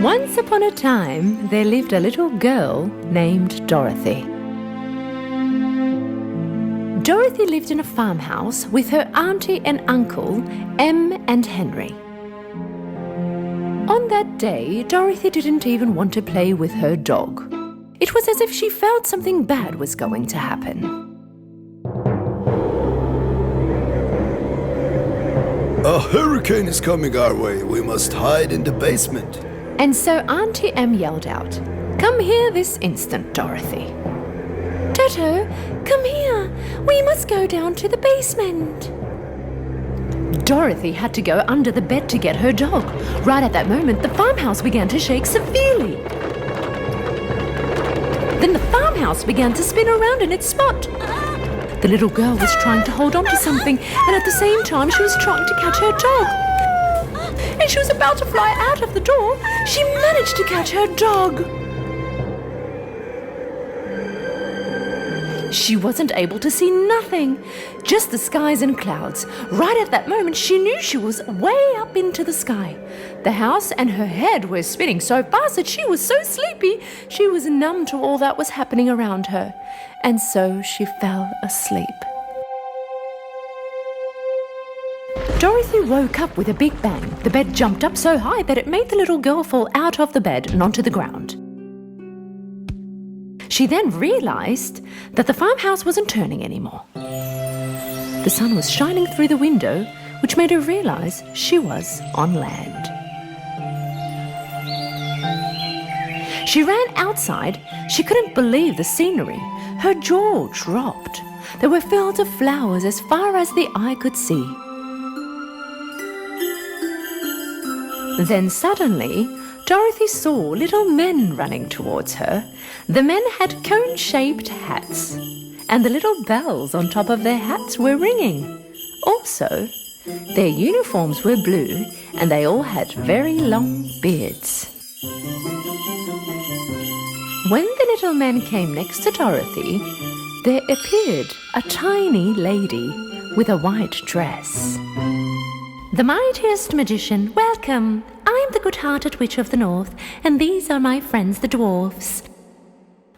Once upon a time, there lived a little girl named Dorothy. Dorothy lived in a farmhouse with her auntie and uncle, Em and Henry. On that day, Dorothy didn't even want to play with her dog. It was as if she felt something bad was going to happen. A hurricane is coming our way. We must hide in the basement. And so Auntie Em yelled out, "Come here this instant, Dorothy." "Toto, come here. We must go down to the basement." Dorothy had to go under the bed to get her dog. Right at that moment, the farmhouse began to shake severely. Then the farmhouse began to spin around in its spot. The little girl was trying to hold on to something, and at the same time she was trying to catch her dog. And she was about to fly out of the door. She managed to catch her dog. She wasn't able to see nothing, just the skies and clouds. Right at that moment, she knew she was way up into the sky. The house and her head were spinning so fast that she was so sleepy, she was numb to all that was happening around her. And so she fell asleep. Dorothy woke up with a big bang. The bed jumped up so high that it made the little girl fall out of the bed and onto the ground. She then realized that the farmhouse wasn't turning anymore. The sun was shining through the window, which made her realize she was on land. She ran outside. She couldn't believe the scenery. Her jaw dropped. There were fields of flowers as far as the eye could see. Then suddenly, Dorothy saw little men running towards her. The men had cone-shaped hats, and the little bells on top of their hats were ringing. Also, their uniforms were blue, and they all had very long beards. When the little men came next to Dorothy, there appeared a tiny lady with a white dress. "The mightiest magician, welcome. I'm the good-hearted witch of the north, and these are my friends, the dwarfs.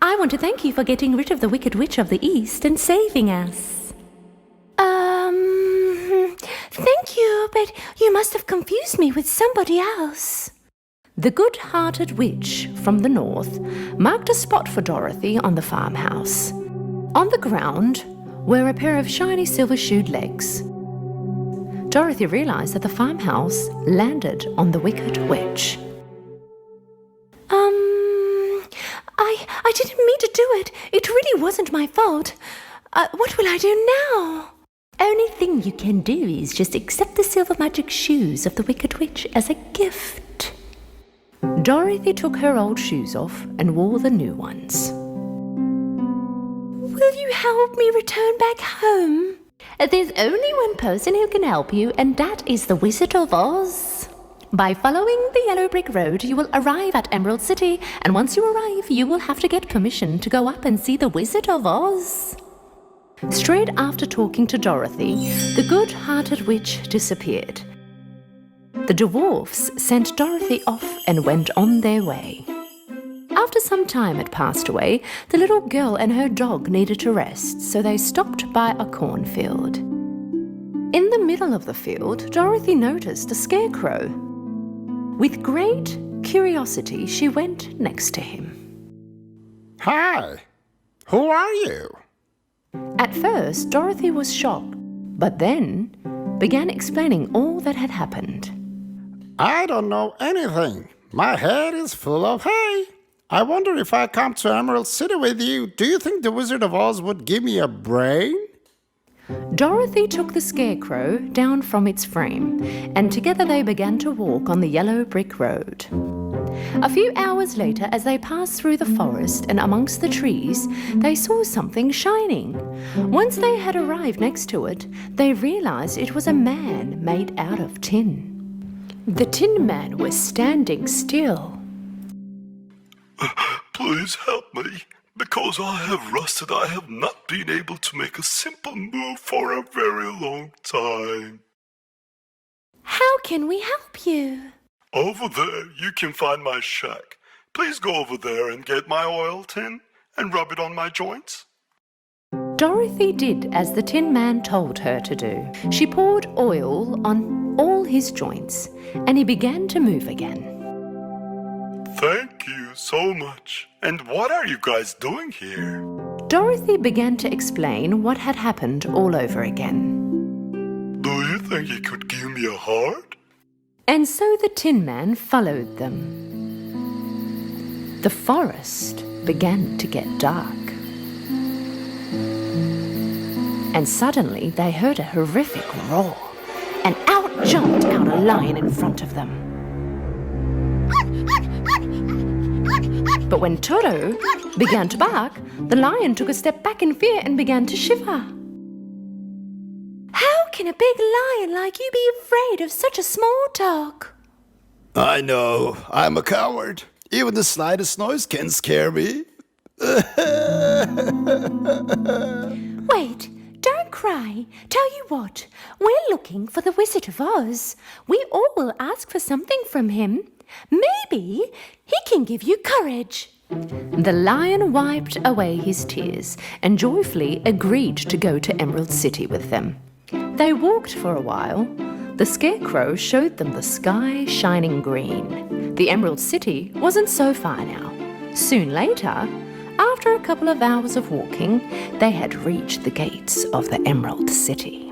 I want to thank you for getting rid of the wicked witch of the east and saving us." Thank you, but you must have confused me with somebody else." The good-hearted witch from the north marked a spot for Dorothy on the farmhouse. On the ground were a pair of shiny silver-shoed legs. Dorothy realized that the farmhouse landed on the wicked witch. I didn't mean to do it. It really wasn't my fault. What will I do now?" "Only thing you can do is just accept the silver magic shoes of the wicked witch as a gift." Dorothy took her old shoes off and wore the new ones. "Will you help me return back home?" "There's only one person who can help you, and that is the Wizard of Oz. By following the yellow brick road, you will arrive at Emerald City, and once you arrive, you will have to get permission to go up and see the Wizard of Oz." Straight after talking to Dorothy, the good-hearted witch disappeared. The dwarfs sent Dorothy off and went on their way. After some time had passed away, the little girl and her dog needed to rest, so they stopped by a cornfield. In the middle of the field, Dorothy noticed a scarecrow. With great curiosity, she went next to him. "Hi, who are you?" At first, Dorothy was shocked, but then began explaining all that had happened. "I don't know anything. My head is full of hay. I wonder if I come to Emerald City with you, do you think the Wizard of Oz would give me a brain?" Dorothy took the scarecrow down from its frame, and together they began to walk on the yellow brick road. A few hours later, as they passed through the forest and amongst the trees, they saw something shining. Once they had arrived next to it, they realized it was a man made out of tin. The Tin Man was standing still. "Please help me. Because I have rusted, I have not been able to make a simple move for a very long time." "How can we help you?" Over there, you can find my shack. Please go over there and get my oil tin and rub it on my joints. Dorothy did as the Tin Man told her to do. She poured oil on all his joints, and he began to move again. Thank you so much. And what are you guys doing here? Dorothy began to explain what had happened all over again. Do you think you could give me a heart? And so the Tin Man followed them. The forest began to get dark. And suddenly they heard a horrific roar, and out jumped a lion in front of them. But when Toto began to bark, the lion took a step back in fear and began to shiver. How can a big lion like you be afraid of such a small dog? I know, I'm a coward. Even the slightest noise can scare me. Wait, don't cry. Tell you what, we're looking for the Wizard of Oz. We all will ask for something from him. Maybe he can give you courage. The lion wiped away his tears and joyfully agreed to go to Emerald City with them. They walked for a while. The Scarecrow showed them the sky shining green. The Emerald City wasn't so far now. Soon later, after a couple of hours of walking, they had reached the gates of the Emerald City.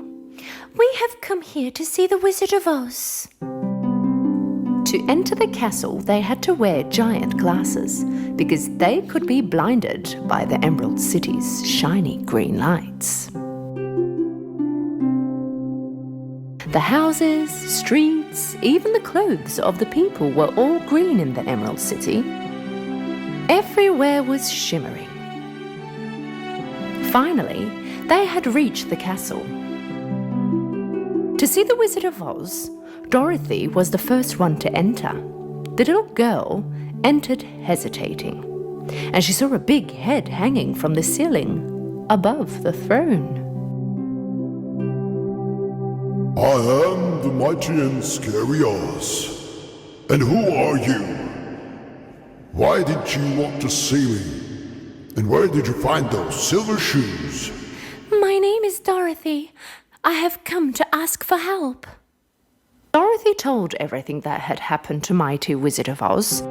We have come here to see the Wizard of Oz. To enter the castle, they had to wear giant glasses because they could be blinded by the Emerald City's shiny green lights. The houses, streets, even the clothes of the people were all green in the Emerald City. Everywhere was shimmering. Finally, they had reached the castle. To see the Wizard of Oz, Dorothy was the first one to enter. The little girl entered hesitating, and she saw a big head hanging from the ceiling above the throne. I am the mighty and scary Oz. And who are you? Why did you want to see me? And where did you find those silver shoes? My name is Dorothy. I have come to ask for help. Dorothy told everything that had happened to mighty Wizard of Oz.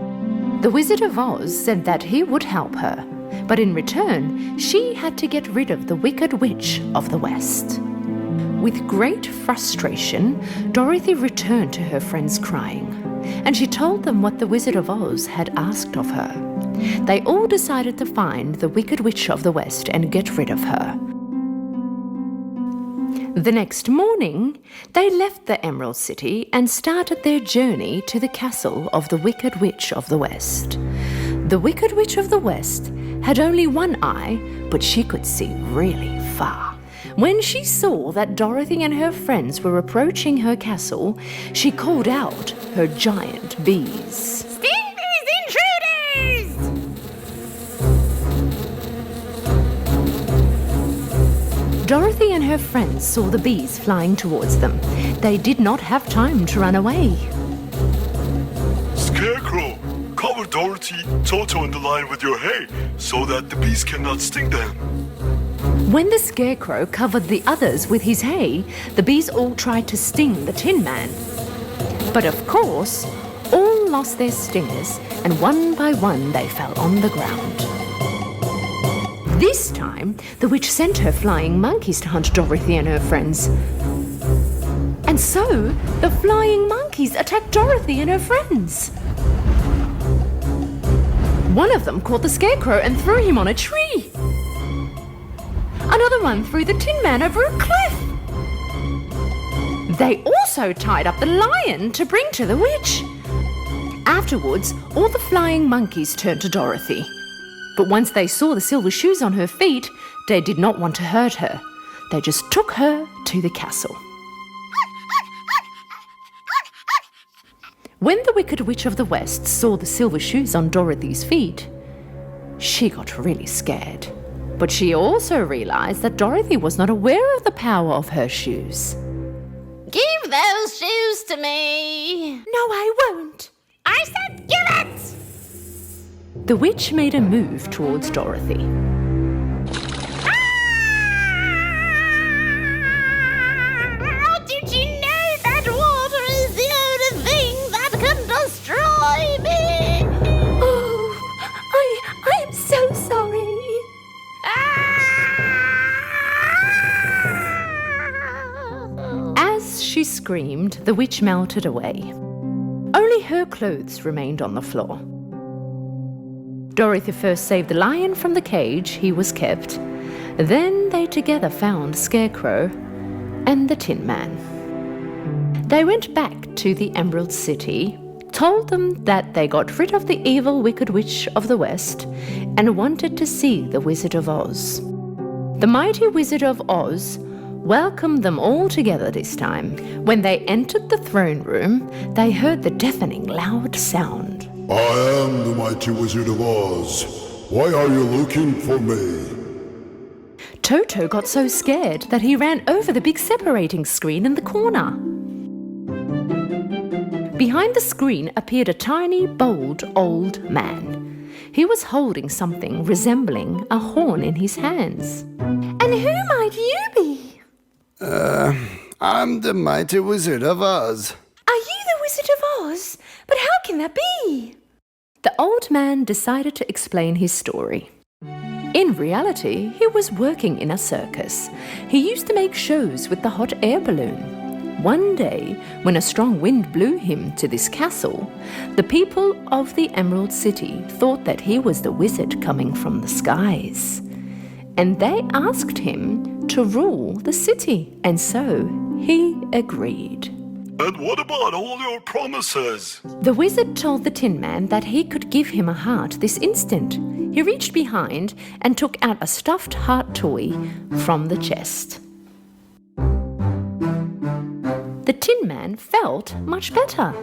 The Wizard of Oz said that he would help her, but in return, she had to get rid of the Wicked Witch of the West. With great frustration, Dorothy returned to her friends crying, and she told them what the Wizard of Oz had asked of her. They all decided to find the Wicked Witch of the West and get rid of her. The next morning, they left the Emerald City and started their journey to the castle of the Wicked Witch of the West. The Wicked Witch of the West had only one eye, but she could see really far. When she saw that Dorothy and her friends were approaching her castle, she called out her giant bees. Sting these intruders! Dorothy and her friends saw the bees flying towards them. They did not have time to run away. Scarecrow, cover Dorothy, Toto, and the lion with your hay so that the bees cannot sting them. When the Scarecrow covered the others with his hay, the bees all tried to sting the Tin Man. But of course, all lost their stingers, and one by one they fell on the ground. This time, the witch sent her flying monkeys to hunt Dorothy and her friends. And so, the flying monkeys attacked Dorothy and her friends. One of them caught the Scarecrow and threw him on a tree. Another one threw the Tin Man over a cliff. They also tied up the lion to bring to the witch. Afterwards, all the flying monkeys turned to Dorothy. But once they saw the silver shoes on her feet, they did not want to hurt her. They just took her to the castle. When the Wicked Witch of the West saw the silver shoes on Dorothy's feet, she got really scared. But she also realized that Dorothy was not aware of the power of her shoes. Give those shoes to me. No, I won't. The witch made a move towards Dorothy. Did you know that water is the only thing that can destroy me? Oh, I am so sorry. As she screamed, the witch melted away. Only her clothes remained on the floor. Dorothy first saved the lion from the cage he was kept. Then they together found Scarecrow and the Tin Man. They went back to the Emerald City, told them that they got rid of the evil Wicked Witch of the West, and wanted to see the Wizard of Oz. The mighty Wizard of Oz welcomed them all together this time. When they entered the throne room, they heard the deafening loud sound. I am the mighty Wizard of Oz. Why are you looking for me? Toto got so scared that he ran over the big separating screen in the corner. Behind the screen appeared a tiny, bold, old man. He was holding something resembling a horn in his hands. And who might you be? I'm the mighty Wizard of Oz. Are you the Wizard of Oz? But how can that be? The old man decided to explain his story. In reality, he was working in a circus. He used to make shows with the hot air balloon. One day, when a strong wind blew him to this castle, the people of the Emerald City thought that he was the wizard coming from the skies. And they asked him to rule the city, and so he agreed. And what about all your promises? The wizard told the Tin Man that he could give him a heart this instant. He reached behind and took out a stuffed heart toy from the chest. The Tin Man felt much better.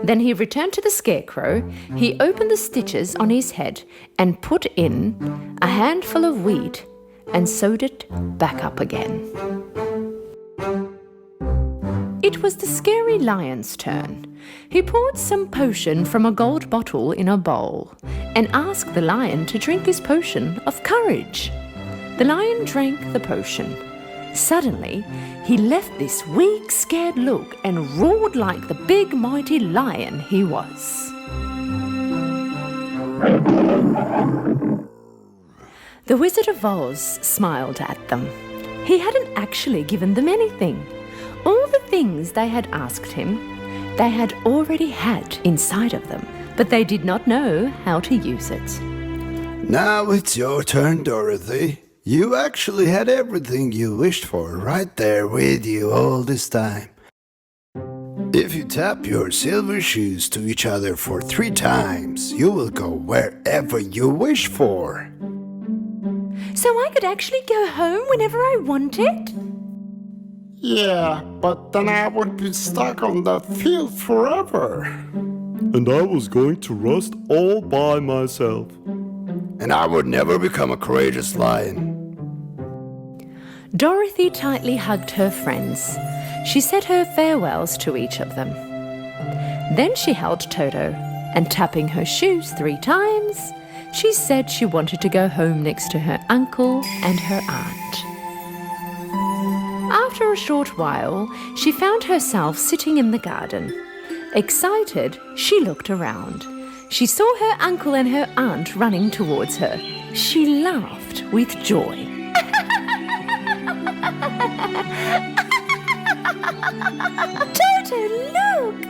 Then he returned to the Scarecrow. He opened the stitches on his head and put in a handful of wheat and sewed it back up again. It was the scary lion's turn. He poured some potion from a gold bottle in a bowl and asked the lion to drink this potion of courage. The lion drank the potion. Suddenly, he left this weak, scared look and roared like the big, mighty lion he was. The Wizard of Oz smiled at them. He hadn't actually given them anything. All the things they had asked him, they had already had inside of them, but they did not know how to use it. Now it's your turn, Dorothy. You actually had everything you wished for right there with you all this time. If you tap your silver shoes to each other for 3 times, you will go wherever you wish for. So I could actually go home whenever I wanted? Yeah, but then I would be stuck on that field forever. And I was going to rust all by myself. And I would never become a courageous lion. Dorothy tightly hugged her friends. She said her farewells to each of them. Then she held Toto, and tapping her shoes 3 times, she said she wanted to go home next to her uncle and her aunt. After a short while, she found herself sitting in the garden. Excited, she looked around. She saw her uncle and her aunt running towards her. She laughed with joy. Toto, look!